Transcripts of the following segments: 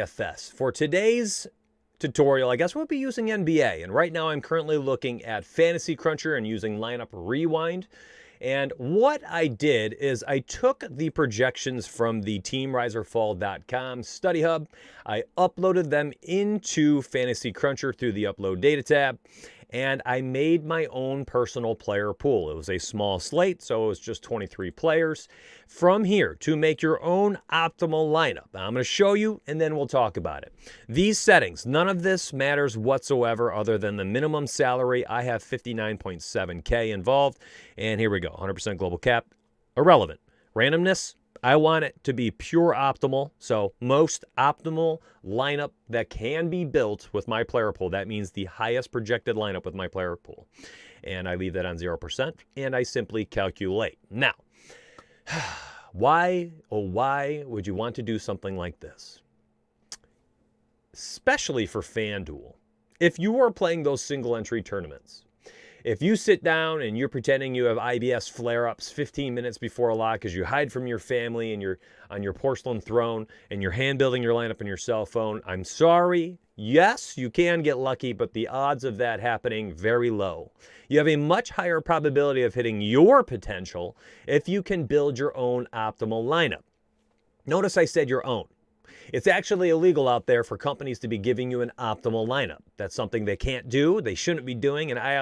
FS. For today's tutorial, I guess we'll be using NBA, and right now I'm currently looking at Fantasy Cruncher and using Lineup Rewind. And what I did is I took the projections from the TeamRiserFall.com study hub, I uploaded them into Fantasy Cruncher through the Upload Data tab, and I made my own personal player pool. It was a small slate, so it was just 23 players. From here, to make your own optimal lineup, now I'm going to show you, and then we'll talk about it. These settings, none of this matters whatsoever other than the minimum salary. I have 59.7K involved, and here we go, 100% global cap, irrelevant. Randomness, I want it to be pure optimal, so most optimal lineup that can be built with my player pool. That means the highest projected lineup with my player pool. And I leave that on 0%, and I simply calculate. Now, why would you want to do something like this? Especially for FanDuel. If you are playing those single entry tournaments, if you sit down and you're pretending you have IBS flare-ups 15 minutes before a lock because you hide from your family and you're on your porcelain throne and you're hand-building your lineup on your cell phone, I'm sorry. Yes, you can get lucky, but the odds of that happening very low. You have a much higher probability of hitting your potential if you can build your own optimal lineup. Notice I said your own. It's actually illegal out there for companies to be giving you an optimal lineup. That's something they can't do, they shouldn't be doing, and I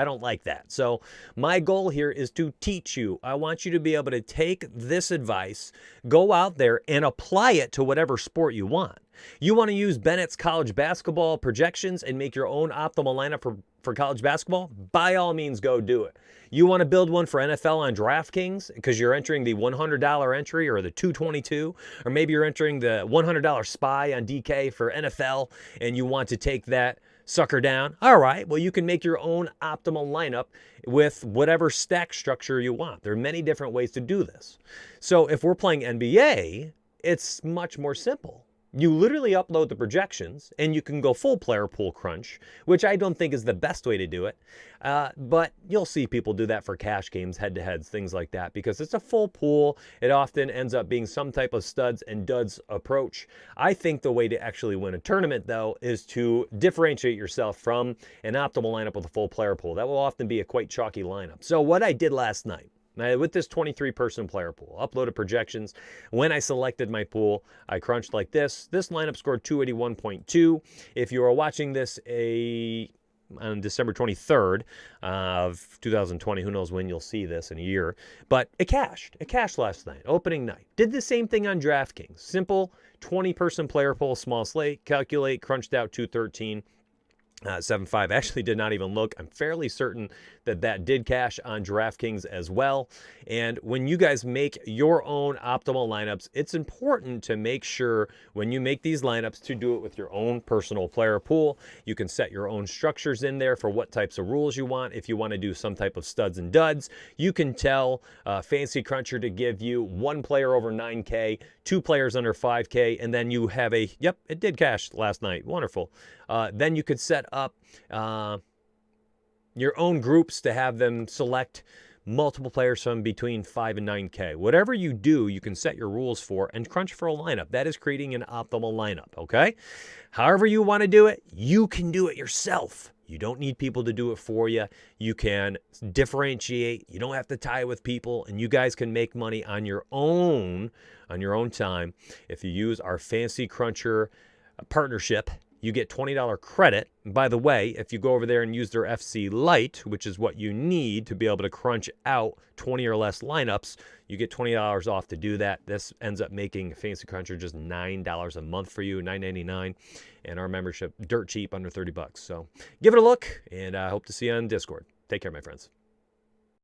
don't like that. So my goal here is to teach you. I want you to be able to take this advice, go out there and apply it to whatever sport you want. You want to use Bennett's college basketball projections and make your own optimal lineup for college basketball? By all means, go do it. You want to build one for NFL on DraftKings because you're entering the $100 entry or the $222, or maybe you're entering the $100 SPY on DK for NFL and you want to take that sucker down? All right, well, you can make your own optimal lineup with whatever stack structure you want. There are many different ways to do this. So if we're playing NBA, it's much more simple. You literally upload the projections and you can go full player pool crunch, which I don't think is the best way to do it. But you'll see people do that for cash games, head-to-heads, things like that, because it's a full pool. It often ends up being some type of studs and duds approach. I think the way to actually win a tournament, though, is to differentiate yourself from an optimal lineup with a full player pool. That will often be a quite chalky lineup. So what I did last night, with this 23-person player pool, uploaded projections. When I selected my pool, I crunched like this. This lineup scored 281.2. If you are watching this on December 23rd of 2020, who knows when you'll see this in a year, but it cashed. It cashed last night, opening night. Did the same thing on DraftKings. Simple 20-person player pool, small slate, calculate, crunched out 213. 7.5. Actually did not even look. I'm fairly certain that did cash on DraftKings as well. And when you guys make your own optimal lineups, it's important to make sure when you make these lineups to do it with your own personal player pool. You can set your own structures in there for what types of rules you want. If you want to do some type of studs and duds, you can tell Fantasy Cruncher to give you one player over 9K, two players under 5K, and then you have yep, it did cash last night. Wonderful. Then you could set up your own groups to have them select multiple players from between 5 and 9K. Whatever you do, you can set your rules for and crunch for a lineup. That is creating an optimal lineup, okay? However you want to do it, you can do it yourself. You don't need people to do it for you. You can differentiate. You don't have to tie with people, and you guys can make money on your own time. If you use our Fantasy Cruncher partnership, you get $20 credit. And by the way, if you go over there and use their FC Lite, which is what you need to be able to crunch out 20 or less lineups, you get $20 off to do that. This ends up making Fantasy Cruncher just $9 a month for you, $9.99, and our membership dirt cheap, under $30. So give it a look, and I hope to see you on Discord. Take care, my friends.